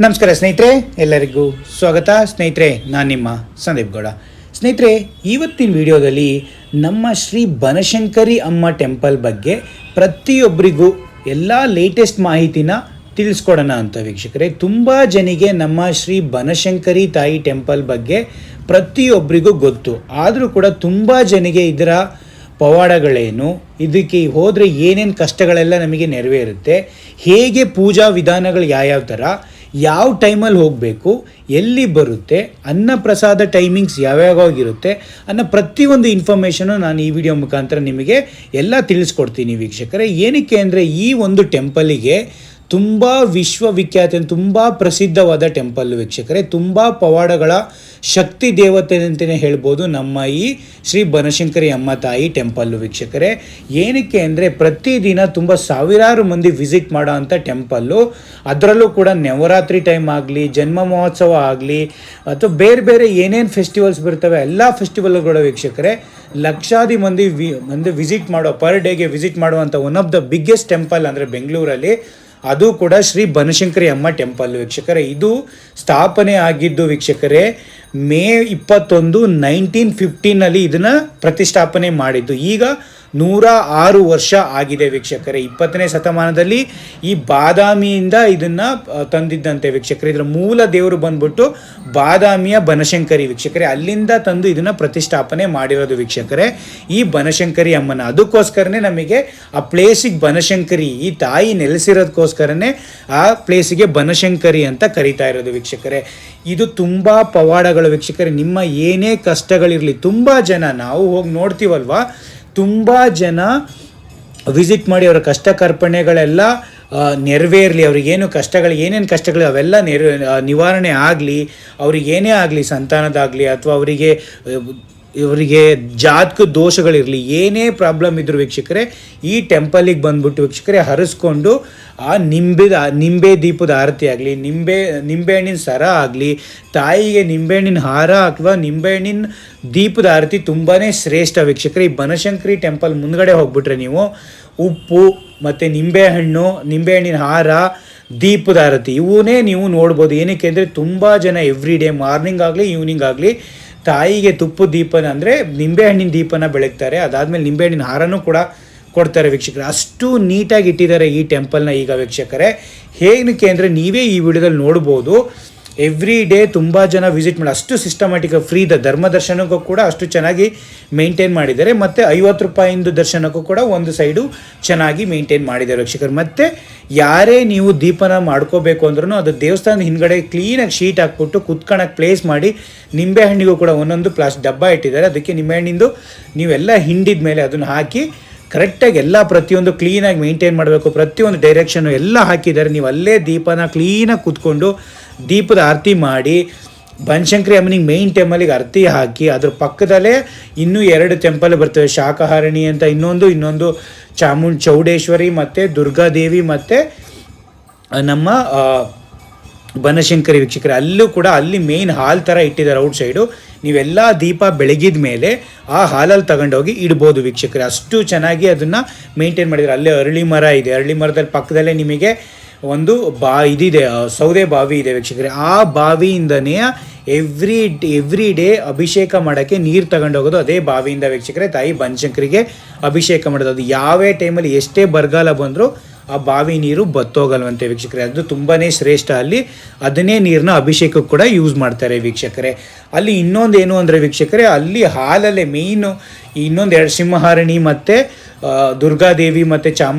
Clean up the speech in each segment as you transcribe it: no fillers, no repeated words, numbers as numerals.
ನಮಸ್ಕಾರ ಸ್ನೇಹಿತರೆ, ಎಲ್ಲರಿಗೂ ಸ್ವಾಗತ. ಸ್ನೇಹಿತರೆ, ನಾನು ನಿಮ್ಮ ಸಂದೀಪ್ ಗೌಡ. ಸ್ನೇಹಿತರೆ, ಇವತ್ತಿನ ವಿಡಿಯೋದಲ್ಲಿ ನಮ್ಮ ಶ್ರೀ ಬನಶಂಕರಿ ಅಮ್ಮ ಟೆಂಪಲ್ ಬಗ್ಗೆ ಪ್ರತಿಯೊಬ್ಬರಿಗೂ ಎಲ್ಲ ಲೇಟೆಸ್ಟ್ ಮಾಹಿತಿನ ತಿಳಿಸ್ಕೊಡೋಣ ಅಂತ ವೀಕ್ಷಕರೇ. ತುಂಬ ಜನಿಗೆ ನಮ್ಮ ಶ್ರೀ ಬನಶಂಕರಿ ತಾಯಿ ಟೆಂಪಲ್ ಬಗ್ಗೆ ಪ್ರತಿಯೊಬ್ಬರಿಗೂ ಗೊತ್ತು. ಆದರೂ ಕೂಡ ತುಂಬ ಜನಿಗೆ ಇದರ ಪವಾಡಗಳೇನು, ಇದಕ್ಕೆ ಹೋದರೆ ಏನೇನು ಕಷ್ಟಗಳೆಲ್ಲ ನಮಗೆ ನೆರವೇರುತ್ತೆ, ಹೇಗೆ ಪೂಜಾ ವಿಧಾನಗಳು ಯಾವ್ಯಾವ ಥರ, ಯಾವ ಟೈಮಲ್ಲಿ ಹೋಗಬೇಕು, ಎಲ್ಲಿ ಬರುತ್ತೆ, ಅನ್ನ ಪ್ರಸಾದ ಟೈಮಿಂಗ್ಸ್ ಯಾವ್ಯಾವಾಗಿರುತ್ತೆ ಅನ್ನೋ ಪ್ರತಿಯೊಂದು ಇನ್ಫಾರ್ಮೇಷನು ನಾನು ಈ ವಿಡಿಯೋ ಮುಖಾಂತರ ನಿಮಗೆ ಎಲ್ಲ ತಿಳಿಸ್ಕೊಡ್ತೀನಿ ವೀಕ್ಷಕರೇ. ಏನಕ್ಕೆ ಅಂದರೆ ಈ ಒಂದು ಟೆಂಪಲಿಗೆ ತುಂಬ ವಿಶ್ವವಿಖ್ಯಾತ, ತುಂಬ ಪ್ರಸಿದ್ಧವಾದ ಟೆಂಪಲ್ ವೀಕ್ಷಕರೇ. ತುಂಬ ಪವಾಡಗಳ ಶಕ್ತಿ ದೇವತೆ ಅಂತಲೇ ಹೇಳ್ಬೋದು ನಮ್ಮ ಈ ಶ್ರೀ ಬನಶಂಕರಿ ಅಮ್ಮ ತಾಯಿ ಟೆಂಪಲ್ಲು ವೀಕ್ಷಕರೇ. ಏನಕ್ಕೆ ಅಂದರೆ ಪ್ರತಿದಿನ ತುಂಬ ಸಾವಿರಾರು ಮಂದಿ ವಿಸಿಟ್ ಮಾಡೋ ಅಂಥ ಟೆಂಪಲ್ಲು. ಅದರಲ್ಲೂ ಕೂಡ ನವರಾತ್ರಿ ಟೈಮ್ ಆಗಲಿ, ಜನ್ಮ ಮಹೋತ್ಸವ ಆಗಲಿ, ಅಥವಾ ಬೇರೆ ಬೇರೆ ಏನೇನು ಫೆಸ್ಟಿವಲ್ಸ್ ಬರ್ತವೆ ಎಲ್ಲ ಫೆಸ್ಟಿವಲ್ಗಳು ವೀಕ್ಷಕರೇ ಲಕ್ಷಾದಿ ಮಂದಿ ವಿಸಿಟ್ ಮಾಡೋ, ಪರ್ ಡೇಗೆ ವಿಸಿಟ್ ಮಾಡುವಂಥ one of the biggest temple ಅಂದರೆ ಬೆಂಗಳೂರಲ್ಲಿ ಅದು ಕೂಡ ಶ್ರೀ ಬನಶಂಕರಿ ಅಮ್ಮ ಟೆಂಪಲ್ ವೀಕ್ಷಕರೇ. ಇದು ಸ್ಥಾಪನೆ ಆಗಿದ್ದು ವೀಕ್ಷಕರೇ ಮೇ 21, 1915 ಇದನ್ನು ಪ್ರತಿಷ್ಠಾಪನೆ ಮಾಡಿದ್ದು. ಈಗ 106 ವರ್ಷ ಆಗಿದೆ ವೀಕ್ಷಕರೇ. 20ನೇ ಶತಮಾನದಲ್ಲಿ ಈ ಬಾದಾಮಿಯಿಂದ ಇದನ್ನು ತಂದಿದ್ದಂತೆ ವೀಕ್ಷಕರೇ. ಇದರ ಮೂಲ ದೇವರು ಬಂದ್ಬಿಟ್ಟು ಬಾದಾಮಿಯ ಬನಶಂಕರಿ ವೀಕ್ಷಕರೇ. ಅಲ್ಲಿಂದ ತಂದು ಇದನ್ನು ಪ್ರತಿಷ್ಠಾಪನೆ ಮಾಡಿರೋದು ವೀಕ್ಷಕರೇ ಈ ಬನಶಂಕರಿ ಅಮ್ಮನ. ಅದಕ್ಕೋಸ್ಕರನೇ ನಮಗೆ ಆ ಪ್ಲೇಸಿಗೆ ಬನಶಂಕರಿ, ಈ ತಾಯಿ ನೆಲೆಸಿರೋದಕ್ಕೋಸ್ಕರನೇ ಆ ಪ್ಲೇಸಿಗೆ ಬನಶಂಕರಿ ಅಂತ ಕರೀತಾ ಇರೋದು ವೀಕ್ಷಕರೇ. ಇದು ತುಂಬ ಪವಾಡಗಳು ವೀಕ್ಷಕರೇ. ನಿಮ್ಮ ಏನೇ ಕಷ್ಟಗಳಿರಲಿ, ತುಂಬ ಜನ ನಾವು ಹೋಗಿ ನೋಡ್ತೀವಲ್ವಾ, ತುಂಬ ಜನ ವಿಸಿಟ್ ಮಾಡಿ ಅವರ ಕಷ್ಟ ಕಾರ್ಪಣ್ಯಗಳೆಲ್ಲ ನೆರವೇರಲಿ, ಅವ್ರಿಗೇನು ಕಷ್ಟಗಳು, ಏನೇನು ಕಷ್ಟಗಳು ಅವೆಲ್ಲ ನಿವಾರಣೆ ಆಗಲಿ, ಅವ್ರಿಗೇನೇ ಆಗಲಿ, ಸಂತಾನದಾಗಲಿ ಅಥವಾ ಇವರಿಗೆ ಜಾತಕ ದೋಷಗಳಿರಲಿ, ಏನೇ ಪ್ರಾಬ್ಲಮ್ ಇದ್ರು ವೀಕ್ಷಕರೇ ಈ ಟೆಂಪಲಿಗೆ ಬಂದ್ಬಿಟ್ಟು ವೀಕ್ಷಕರೇ ಹರಿಸ್ಕೊಂಡು ಆ ನಿಂಬೆ ದೀಪದ ಆರತಿ ಆಗಲಿ, ನಿಂಬೆಹಣ್ಣಿನ ಸರ ಆಗಲಿ, ತಾಯಿಗೆ ನಿಂಬೆಹಣ್ಣಿನ ಹಾರ ಅಥವಾ ನಿಂಬೆಹಣ್ಣಿನ ದೀಪದ ಆರತಿ ತುಂಬಾ ಶ್ರೇಷ್ಠ ವೀಕ್ಷಕರೇ. ಈ ಬನಶಂಕರಿ ಟೆಂಪಲ್ ಮುಂದ್ಗಡೆ ಹೋಗ್ಬಿಟ್ರೆ ನೀವು ಉಪ್ಪು ಮತ್ತು ನಿಂಬೆಹಣ್ಣಿನ ಹಾರ, ದೀಪದ ಆರತಿ ಇವನ್ನೇ ನೀವು ನೋಡ್ಬೋದು. ಏನಕ್ಕೆ ಅಂದರೆ ತುಂಬ ಜನ ಎವ್ರಿ ಡೇ ಮಾರ್ನಿಂಗ್ ಆಗಲಿ ಈವ್ನಿಂಗ್ ಆಗಲಿ ತಾಯಿಗೆ ತುಪ್ಪದ ದೀಪನ ಅಂದರೆ ನಿಂಬೆಹಣ್ಣಿನ ದೀಪನ ಬೆಳಗ್ತಾರೆ. ಅದಾದಮೇಲೆ ನಿಂಬೆಹಣ್ಣಿನ ಹಾರನೂ ಕೂಡ ಕೊಡ್ತಾರೆ ವೀಕ್ಷಕರೇ. ಅಷ್ಟು ನೀಟಾಗಿ ಇಟ್ಟಿದ್ದಾರೆ ಈ ಟೆಂಪಲ್ನ ಈಗ ವೀಕ್ಷಕರೇ. ಏನಕ್ಕೆ ಅಂದರೆ ನೀವೇ ಈ ವಿಡಿಯೋದಲ್ಲಿ ನೋಡ್ಬೋದು, ಎವ್ರಿ ಡೇ ತುಂಬ ಜನ ವಿಸಿಟ್ ಮಾಡಿ ಅಷ್ಟು ಸಿಸ್ಟಮ್ಯಾಟಿಕ್ ಫ್ರೀ ಧರ್ಮ ದರ್ಶನಕ್ಕೂ ಕೂಡ ಅಷ್ಟು ಚೆನ್ನಾಗಿ ಮೇಂಟೈನ್ ಮಾಡಿದ್ದಾರೆ. ಮತ್ತು 50 ರೂಪಾಯಿಂದ ದರ್ಶನಕ್ಕೂ ಕೂಡ ಒಂದು ಸೈಡು ಚೆನ್ನಾಗಿ ಮೇಂಟೈನ್ ಮಾಡಿದ್ದಾರೆ ವೀಕ್ಷಕರು. ಮತ್ತು ಯಾರೇ ನೀವು ದೀಪನ ಮಾಡ್ಕೋಬೇಕು ಅಂದ್ರೂ ಅದು ದೇವಸ್ಥಾನದ ಹಿಂದ್ಗಡೆ ಕ್ಲೀನಾಗಿ ಶೀಟ್ ಹಾಕ್ಬಿಟ್ಟು ಕುತ್ಕೊಳ್ಳೋಕೆ ಪ್ಲೇಸ್ ಮಾಡಿ, ನಿಂಬೆಹಣ್ಣಿಗೂ ಕೂಡ ಒಂದೊಂದು ಡಬ್ಬ ಇಟ್ಟಿದ್ದಾರೆ. ಅದಕ್ಕೆ ನಿಂಬೆಹಣ್ಣಿಂದು ನೀವೆಲ್ಲ ಹಿಂಡಿದ ಮೇಲೆ ಅದನ್ನು ಹಾಕಿ ಕರೆಕ್ಟಾಗಿ ಎಲ್ಲ ಪ್ರತಿಯೊಂದು ಕ್ಲೀನಾಗಿ ಮೇಂಟೈನ್ ಮಾಡಬೇಕು. ಪ್ರತಿಯೊಂದು ಡೈರೆಕ್ಷನ್ನು ಎಲ್ಲ ಹಾಕಿದ್ದಾರೆ. ನೀವು ಅಲ್ಲೇ ದೀಪನ ಕ್ಲೀನಾಗಿ ಕೂತ್ಕೊಂಡು ದೀಪದ ಆರತಿ ಮಾಡಿ ಬನಶಂಕರಿ ಅಮ್ಮನಿಗೆ ಮೇಯ್ನ್ ಟೆಂಪಲಿಗೆ ಆರತಿ ಹಾಕಿ, ಅದ್ರ ಪಕ್ಕದಲ್ಲೇ ಇನ್ನೂ 2 ಟೆಂಪಲ್ ಬರ್ತವೆ, ಶಾಖಹಾರಣಿ ಅಂತ ಇನ್ನೊಂದು ಚೌಡೇಶ್ವರಿ ಮತ್ತು ದುರ್ಗಾದೇವಿ ಮತ್ತು ನಮ್ಮ ಬನಶಂಕರಿ ವೀಕ್ಷಕರೇ. ಅಲ್ಲೂ ಕೂಡ ಅಲ್ಲಿ ಮೇಯ್ನ್ ಹಾಲ್ ಥರ ಇಟ್ಟಿದ್ದಾರೆ ಔಟ್ ಸೈಡು. ನೀವೆಲ್ಲ ದೀಪ ಬೆಳಗಿದ ಮೇಲೆ ಆ ಹಾಲಲ್ಲಿ ತಗೊಂಡೋಗಿ ಇಡ್ಬೋದು ವೀಕ್ಷಕರೇ. ಅಷ್ಟು ಚೆನ್ನಾಗಿ ಅದನ್ನು ಮೇಂಟೈನ್ ಮಾಡಿದ್ದಾರೆ. ಅಲ್ಲೇ ಅರಳಿ ಮರ ಇದೆ, ಅರಳಿ ಮರದಲ್ಲಿ ಪಕ್ಕದಲ್ಲೇ ನಿಮಗೆ ಒಂದು ಇದಿದೆ, ಸೌದೆ ಬಾವಿ ಇದೆ ವೀಕ್ಷಕರೇ. ಆ ಬಾವಿಯಿಂದನೇ ಎವ್ರಿ ಡೇ ಅಭಿಷೇಕ ಮಾಡೋಕ್ಕೆ ನೀರು ತಗೊಂಡೋಗೋದು ಅದೇ ಬಾವಿಯಿಂದ ವೀಕ್ಷಕರೇ. ತಾಯಿ ಬನಶಂಕರಿಗೆ ಅಭಿಷೇಕ ಮಾಡೋದು. ಅದು ಯಾವೇ ಟೈಮಲ್ಲಿ ಎಷ್ಟೇ ಬರಗಾಲ ಬಂದರೂ ಆ ಬಾವಿ ನೀರು ಬತ್ತೋಗಲ್ವಂತೆ ವೀಕ್ಷಕರೇ. ಅದು ತುಂಬಾ ಶ್ರೇಷ್ಠ. ಅಲ್ಲಿ ಅದನ್ನೇ ನೀರನ್ನ ಅಭಿಷೇಕಕ್ಕೆ ಕೂಡ ಯೂಸ್ ಮಾಡ್ತಾರೆ ವೀಕ್ಷಕರೇ. ಅಲ್ಲಿ ಇನ್ನೊಂದು ಏನು ಅಂದರೆ ವೀಕ್ಷಕರೇ, ಅಲ್ಲಿ ಹಾಲಲ್ಲೇ ಮೇಯ್ನು ಇನ್ನೊಂದು 2 ಸಿಂಹಹಾರಣಿ ಮತ್ತು ದುರ್ಗಾದೇವಿ ಮತ್ತು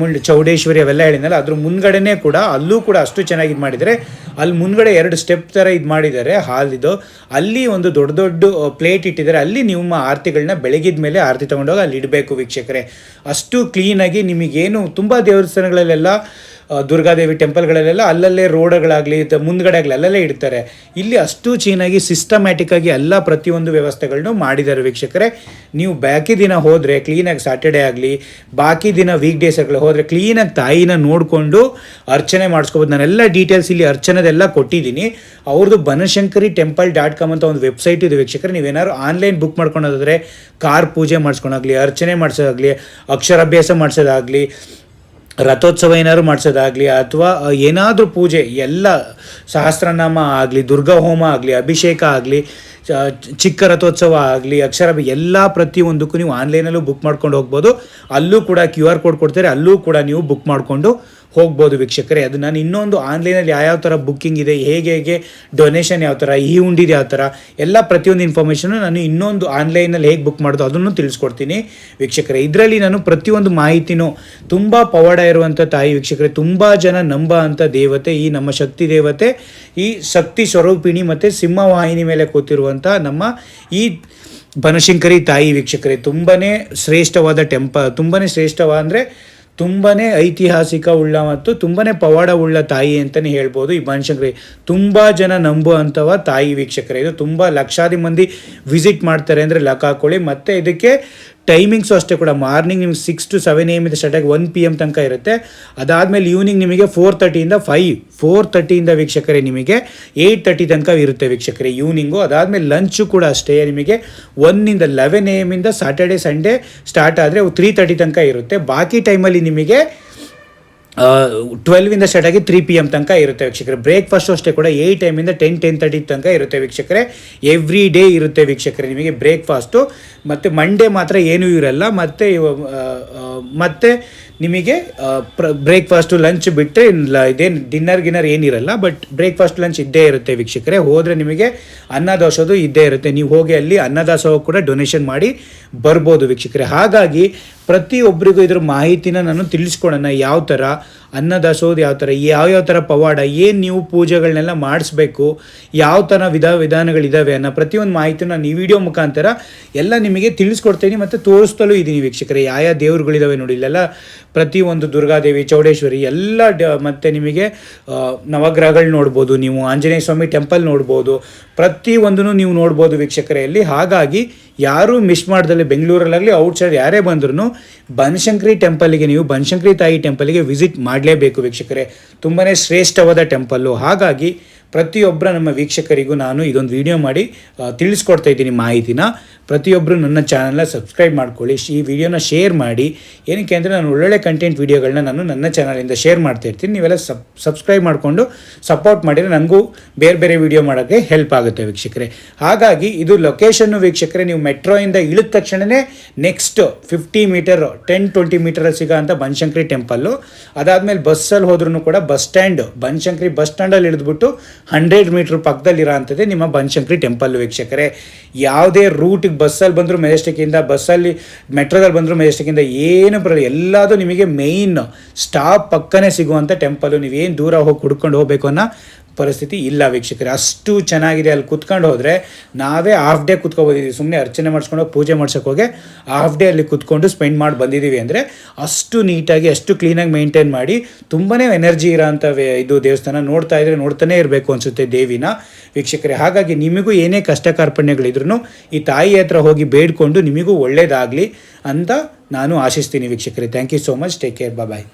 ಚೌಡೇಶ್ವರಿ ಅವೆಲ್ಲ ಹೇಳಿದ್ನಲ್ಲ, ಅದ್ರ ಮುಂದ್ಗಡೆನೇ ಕೂಡ ಅಲ್ಲೂ ಕೂಡ ಅಷ್ಟು ಚೆನ್ನಾಗಿ ಇದು ಮಾಡಿದ್ದಾರೆ. ಅಲ್ಲಿ ಮುಂದ್ಗಡೆ 2 ಸ್ಟೆಪ್ ಥರ ಇದು ಮಾಡಿದ್ದಾರೆ ಹಾಲಿದು. ಅಲ್ಲಿ ಒಂದು ದೊಡ್ಡ ಪ್ಲೇಟ್ ಇಟ್ಟಿದ್ದಾರೆ. ಅಲ್ಲಿ ನಿಮ್ಮ ಆರತಿಗಳನ್ನ ಬೆಳಗಿದ ಮೇಲೆ ಆರತಿ ತೊಗೊಂಡೋಗಿ ಅಲ್ಲಿ ಇಡಬೇಕು ವೀಕ್ಷಕರೇ. ಅಷ್ಟು ಕ್ಲೀನಾಗಿ ನಿಮಗೇನು ತುಂಬ ದೇವಸ್ಥಾನಗಳಲ್ಲೆಲ್ಲ ದುರ್ಗಾದೇವಿ ಟೆಂಪಲ್ಗಳಲ್ಲೆಲ್ಲ ಅಲ್ಲಲ್ಲೇ ರೋಡ್ಗಳಾಗಲಿ ಮುಂದ್ಗಡೆ ಆಗಲಿ ಅಲ್ಲಲ್ಲೇ ಇಡ್ತಾರೆ. ಇಲ್ಲಿ ಅಷ್ಟು ಚೀನಾಗಿ ಸಿಸ್ಟಮ್ಯಾಟಿಕ್ಕಾಗಿ ಎಲ್ಲ ಪ್ರತಿಯೊಂದು ವ್ಯವಸ್ಥೆಗಳನ್ನು ಮಾಡಿದ್ದಾರೆ ವೀಕ್ಷಕರೇ. ನೀವು ಬಾಕಿ ದಿನ ಹೋದರೆ ಕ್ಲೀನಾಗಿ ಸ್ಯಾಟರ್ಡೇ ಆಗಲಿ ಬಾಕಿ ದಿನ ವೀಕ್ ಡೇಸ್ಗಳು ಹೋದರೆ ಕ್ಲೀನಾಗಿ ತಾಯಿನ ನೋಡಿಕೊಂಡು ಅರ್ಚನೆ ಮಾಡಿಸ್ಕೋಬೋದು. ನಾನೆಲ್ಲ ಡೀಟೇಲ್ಸ್ ಇಲ್ಲಿ ಅರ್ಚನೆದೆಲ್ಲ ಕೊಟ್ಟಿದ್ದೀನಿ. ಅವ್ರದ್ದು banashankari.com ಅಂತ ಒಂದು ವೆಬ್ಸೈಟ್ ಇದೆ ವೀಕ್ಷಕರೇ. ನೀವೇನಾದ್ರು ಆನ್ಲೈನ್ ಬುಕ್ ಮಾಡ್ಕೊಳೋದಾದರೆ ಕಾರ್ ಪೂಜೆ ಮಾಡಿಸ್ಕೊಳಾಗಲಿ, ಅರ್ಚನೆ ಮಾಡಿಸೋದಾಗಲಿ, ಅಕ್ಷರಾಭ್ಯಾಸ ಮಾಡಿಸೋದಾಗಲಿ, ರಥೋತ್ಸವ ಏನಾದ್ರು ಮಾಡಿಸೋದಾಗಲಿ ಅಥವಾ ಏನಾದರೂ ಪೂಜೆ ಎಲ್ಲ ಸಹಸ್ರನಾಮ ಆಗಲಿ, ದುರ್ಗಾ ಹೋಮ ಆಗಲಿ, ಅಭಿಷೇಕ ಆಗಲಿ, ಚಿಕ್ಕ ರಥೋತ್ಸವ ಆಗಲಿ, ಅಕ್ಷರ ಎಲ್ಲ ಪ್ರತಿಯೊಂದಕ್ಕೂ ನೀವು ಆನ್ಲೈನಲ್ಲೂ ಬುಕ್ ಮಾಡ್ಕೊಂಡು ಹೋಗ್ಬೋದು. ಅಲ್ಲೂ ಕೂಡ QR ಕೋಡ್ ಕೊಡ್ತಾರೆ, ಅಲ್ಲೂ ಕೂಡ ನೀವು ಬುಕ್ ಮಾಡಿಕೊಂಡು ಹೋಗ್ಬೋದು ವೀಕ್ಷಕರೇ. ಅದು ನಾನು ಇನ್ನೊಂದು ಆನ್ಲೈನಲ್ಲಿ ಯಾವ ಥರ ಬುಕ್ಕಿಂಗ್ ಇದೆ, ಹೇಗೆ ಡೊನೇಷನ್ ಯಾವ ಥರ, ಈ ಹುಂಡಿದು ಯಾವ ಥರ ಎಲ್ಲ ಪ್ರತಿಯೊಂದು ಇನ್ಫಾರ್ಮೇಷನು ನಾನು ಇನ್ನೊಂದು ಆನ್ಲೈನಲ್ಲಿ ಹೇಗೆ ಬುಕ್ ಮಾಡೋದು ಅದನ್ನು ತಿಳಿಸ್ಕೊಡ್ತೀನಿ ವೀಕ್ಷಕರೇ. ಇದರಲ್ಲಿ ನಾನು ಪ್ರತಿಯೊಂದು ಮಾಹಿತಿನೂ ತುಂಬ ಪವಾಡ ಇರುವಂಥ ತಾಯಿ ವೀಕ್ಷಕರೇ, ತುಂಬ ಜನ ನಂಬ ಅಂಥ ದೇವತೆ ಈ ನಮ್ಮ ಶಕ್ತಿ ದೇವತೆ, ಈ ಶಕ್ತಿ ಸ್ವರೂಪಿಣಿ ಮತ್ತು ಸಿಂಹವಾಹಿನಿ ಮೇಲೆ ಕೂತಿರುವಂಥ ನಮ್ಮ ಈ ಬನಶಂಕರಿ ತಾಯಿ ವೀಕ್ಷಕರೇ. ತುಂಬಾ ಶ್ರೇಷ್ಠವಾದ ತುಂಬಾ ಶ್ರೇಷ್ಠವಾದ ಅಂದರೆ ತುಂಬಾ ಐತಿಹಾಸಿಕ ಉಳ್ಳ ಮತ್ತು ತುಂಬಾ ಪವಾಡ ಉಳ್ಳ ತಾಯಿ ಅಂತಲೇ ಹೇಳ್ಬೋದು. ಈ ಬನಶಂಕರಿ ತುಂಬ ಜನ ನಂಬುವಂಥವ ತಾಯಿ ವೀಕ್ಷಕರೇ. ಇದು ತುಂಬ ಲಕ್ಷಾದಿ ಮಂದಿ ವಿಸಿಟ್ ಮಾಡ್ತಾರೆ ಅಂದರೆ ಲೆಕ್ಕ ಹಾಕೊಳ್ಳಿ. ಮತ್ತು ಇದಕ್ಕೆ ಟೈಮಿಂಗ್ಸು ಅಷ್ಟೇ ಕೂಡ, ಮಾರ್ನಿಂಗ್ ನಿಮ್ಗೆ 6 to 7 AM ಸ್ಟಾರ್ಟ್ ಆಗಿ 1 PM ತನಕ ಇರುತ್ತೆ. ಅದಾದಮೇಲೆ ಈವ್ನಿಂಗ್ ನಿಮಗೆ 4:30 ವೀಕ್ಷಕರೇ ನಿಮಗೆ 8:30 ತನಕ ಇರುತ್ತೆ ವೀಕ್ಷಕರೇ ಈವ್ನಿಂಗು. ಅದಾದಮೇಲೆ ಲಂಚು ಕೂಡ ಅಷ್ಟೇ ನಿಮಗೆ 1 to 11 AM Saturday Sunday start ಆದರೆ 3:30 ತನಕ ಇರುತ್ತೆ. ಬಾಕಿ ಟೈಮಲ್ಲಿ ನಿಮಗೆ 12 ಸ್ಟಾರ್ಟ್ ಆಗಿ 3 PM ತನಕ ಇರುತ್ತೆ ವೀಕ್ಷಕರೇ. ಬ್ರೇಕ್ಫಾಸ್ಟು ಅಷ್ಟೇ ಕೂಡ 8 AM 10:30 ತನಕ ಇರುತ್ತೆ ವೀಕ್ಷಕರೇ. ಎವ್ರಿ ಡೇ ಇರುತ್ತೆ ವೀಕ್ಷಕರೇ ನಿಮಗೆ ಬ್ರೇಕ್ಫಾಸ್ಟು. ಮತ್ತು ಮಂಡೇ ಮಾತ್ರ ಏನೂ ಇರಲ್ಲ. ಮತ್ತು ನಿಮಗೆ ಬ್ರೇಕ್ಫಾಸ್ಟು ಲಂಚ್ ಬಿಟ್ಟರೆ ಇದೇನು ಡಿನ್ನರ್ ಏನಿರಲ್ಲ. ಬಟ್ ಬ್ರೇಕ್ಫಾಸ್ಟ್ ಲಂಚ್ ಇದ್ದೇ ಇರುತ್ತೆ ವೀಕ್ಷಕರೇ. ಹೋದರೆ ನಿಮಗೆ ಅನ್ನದಾಸೋದು ಇದ್ದೇ ಇರುತ್ತೆ. ನೀವು ಹೋಗಿ ಅಲ್ಲಿ ಅನ್ನದಾಸೋಹ ಕೂಡ ಡೊನೇಷನ್ ಮಾಡಿ ಬರ್ಬೋದು ವೀಕ್ಷಕರೇ. ಹಾಗಾಗಿ ಪ್ರತಿಯೊಬ್ಬರಿಗೂ ಇದ್ರ ಮಾಹಿತಿನ ನಾನು ತಿಳಿಸ್ಕೊಡೋಣ. ಯಾವ ಥರ ಅನ್ನದಾಸೋದು, ಯಾವ ಥರ ಯಾವ್ಯಾವ ಥರ ಪವಾಡ, ಏನು ನೀವು ಪೂಜೆಗಳನ್ನೆಲ್ಲ ಮಾಡಿಸ್ಬೇಕು, ಯಾವ ಥರ ವಿಧಾನಗಳಿದ್ದಾವೆ ಅನ್ನೋ ಪ್ರತಿಯೊಂದು ಮಾಹಿತಿನ ನಾನು ಈ ವಿಡಿಯೋ ಮುಖಾಂತರ ಎಲ್ಲ ನಿಮಗೆ ತಿಳಿಸ್ಕೊಡ್ತೀನಿ ಮತ್ತು ತೋರಿಸ್ತಲೂ ಇದ್ದೀನಿ ವೀಕ್ಷಕರೇ. ಯಾವ ದೇವ್ರುಗಳಿದ್ದಾವೆ ನೋಡಿ, ಇಲ್ಲೆಲ್ಲ ಪ್ರತಿಯೊಂದು ದುರ್ಗಾದೇವಿ, ಚೌಡೇಶ್ವರಿ ಎಲ್ಲ ಮತ್ತು ನಿಮಗೆ ನವಗ್ರಹಗಳು ನೋಡ್ಬೋದು, ನೀವು ಆಂಜನೇಯ ಸ್ವಾಮಿ ಟೆಂಪಲ್ ನೋಡ್ಬೋದು, ಪ್ರತಿಯೊಂದನ್ನು ನೀವು ನೋಡ್ಬೋದು ವೀಕ್ಷಕರೇ ಅಲ್ಲಿ. ಹಾಗಾಗಿ ಯಾರೂ ಮಿಸ್ ಮಾಡ್ದಲ್ಲಿ ಬೆಂಗಳೂರಲ್ಲಾಗಲಿ ಔಟ್ಸೈಡ್ ಯಾರೇ ಬಂದ್ರೂ ಬನಶಂಕರಿ ಟೆಂಪಲ್ಗೆ, ನೀವು ಬನಶಂಕರಿ ತಾಯಿ ಟೆಂಪಲ್ಗೆ ವಿಸಿಟ್ ಮಾಡಲೇಬೇಕು ವೀಕ್ಷಕರೇ. ತುಂಬಾ ಶ್ರೇಷ್ಠವಾದ ಟೆಂಪಲ್ಲು. ಹಾಗಾಗಿ ಪ್ರತಿಯೊಬ್ಬರ ನಮ್ಮ ವೀಕ್ಷಕರಿಗೂ ನಾನು ಇದೊಂದು ವಿಡಿಯೋ ಮಾಡಿ ತಿಳಿಸ್ಕೊಡ್ತಾ ಇದ್ದೀನಿ ಮಾಹಿತಿನ. ಪ್ರತಿಯೊಬ್ಬರು ನನ್ನ ಚಾನಲ್ನ ಸಬ್ಸ್ಕ್ರೈಬ್ ಮಾಡ್ಕೊಳ್ಳಿ, ಈ ವಿಡಿಯೋನ ಶೇರ್ ಮಾಡಿ. ಏನಕ್ಕೆ ಅಂದರೆ ನಾನು ಒಳ್ಳೊಳ್ಳೆ ಕಂಟೆಂಟ್ ವೀಡಿಯೋಗಳನ್ನ ನಾನು ನನ್ನ ಚಾನಲಿಂದ ಶೇರ್ ಮಾಡ್ತಾ ಇರ್ತೀನಿ. ನೀವೆಲ್ಲ ಸಬ್ಸ್ಕ್ರೈಬ್ ಮಾಡಿಕೊಂಡು ಸಪೋರ್ಟ್ ಮಾಡಿದರೆ ನನಗೂ ಬೇರೆ ಬೇರೆ ವಿಡಿಯೋ ಮಾಡೋಕ್ಕೆ ಹೆಲ್ಪ್ ಆಗುತ್ತೆ ವೀಕ್ಷಕರೇ. ಹಾಗಾಗಿ ಇದು ಲೊಕೇಶನ್ನು ವೀಕ್ಷಕರೇ, ನೀವು ಮೆಟ್ರೋಯಿಂದ ಇಳಿದ ತಕ್ಷಣವೇ ನೆಕ್ಸ್ಟ್ 50 ಮೀಟರ್ 10-20 ಮೀಟರಲ್ಲಿ ಸಿಗೋ ಅಂಥ ಬನಶಂಕರಿ ಟೆಂಪಲ್ಲು. ಅದಾದಮೇಲೆ ಬಸ್ಸಲ್ಲಿ ಹೋದ್ರೂ ಕೂಡ ಬಸ್ ಸ್ಟ್ಯಾಂಡ್, ಬನಶಂಕರಿ ಬಸ್ ಸ್ಟ್ಯಾಂಡಲ್ಲಿ ಇಳಿದ್ಬಿಟ್ಟು 100 ಮೀಟ್ರ್ ಪಕ್ಕದಲ್ಲಿರೋ ಅಂಥದ್ದೇ ನಿಮ್ಮ ಬನಶಂಕರಿ ಟೆಂಪಲ್ ವೀಕ್ಷಕರೇ. ಯಾವುದೇ ರೂಟಿಗೆ ಬಸ್ಸಲ್ಲಿ ಬಂದರೂ ಮೆಜೆಸ್ಟಿಕ್ಕಿಂದ, ಬಸ್ಸಲ್ಲಿ ಮೆಟ್ರೋದಲ್ಲಿ ಬಂದರೂ ಮೆಜೆಸ್ಟಿಕ್ಕಿಂದ ಏನು ಬರೋಲ್ಲ, ಎಲ್ಲದೂ ನಿಮಗೆ ಮೇಯ್ನ್ ಸ್ಟಾಪ್ ಪಕ್ಕನೇ ಸಿಗುವಂಥ ಟೆಂಪಲ್ಲು. ನೀವೇನು ದೂರ ಹೋಗಿ ಹುಡ್ಕೊಂಡು ಹೋಗಬೇಕು ಅನ್ನೋ ಪರಿಸ್ಥಿತಿ ಇಲ್ಲ ವೀಕ್ಷಕರೇ. ಅಷ್ಟು ಚೆನ್ನಾಗಿದೆ. ಅಲ್ಲಿ ಕುತ್ಕೊಂಡು ಹೋದರೆ ನಾವೇ ಹಾಫ್ ಡೇ ಕುತ್ಕೊಬೋದಿದ್ದೀವಿ. ಸುಮ್ಮನೆ ಅರ್ಚನೆ ಮಾಡಿಸ್ಕೊಂಡು ಪ್ೂಜೆ ಮಾಡ್ಸೋಕ್ಕೋಗಿ ಹಾಫ್ ಡೇ ಅಲ್ಲಿ ಕುತ್ಕೊಂಡು ಸ್ಪೆಂಡ್ ಮಾಡಿ ಬಂದಿದ್ದೀವಿ ಅಂದರೆ ಅಷ್ಟು ನೀಟಾಗಿ, ಅಷ್ಟು ಕ್ಲೀನಾಗಿ ಮೇಂಟೈನ್ ಮಾಡಿ, ತುಂಬಾ ಎನರ್ಜಿ ಇರೋಂಥ ಇದು ದೇವಸ್ಥಾನ. ನೋಡ್ತಾ ಇದ್ದರೆ ನೋಡ್ತಾನೆ ಇರಬೇಕು ಅನಿಸುತ್ತೆ ದೇವಿನ ವೀಕ್ಷಕರೇ. ಹಾಗಾಗಿ ನಿಮಗೂ ಏನೇ ಕಷ್ಟ ಕಾರ್ಪಣ್ಯಗಳಿದ್ರೂ ಈ ತಾಯಿ ಹತ್ರ ಹೋಗಿ ಬೇಡ್ಕೊಂಡು ನಿಮಗೂ ಒಳ್ಳೇದಾಗಲಿ ಅಂತ ನಾನು ಆಶಿಸ್ತೀನಿ ವೀಕ್ಷಕರೇ. Thank you so much. Take care. Bye.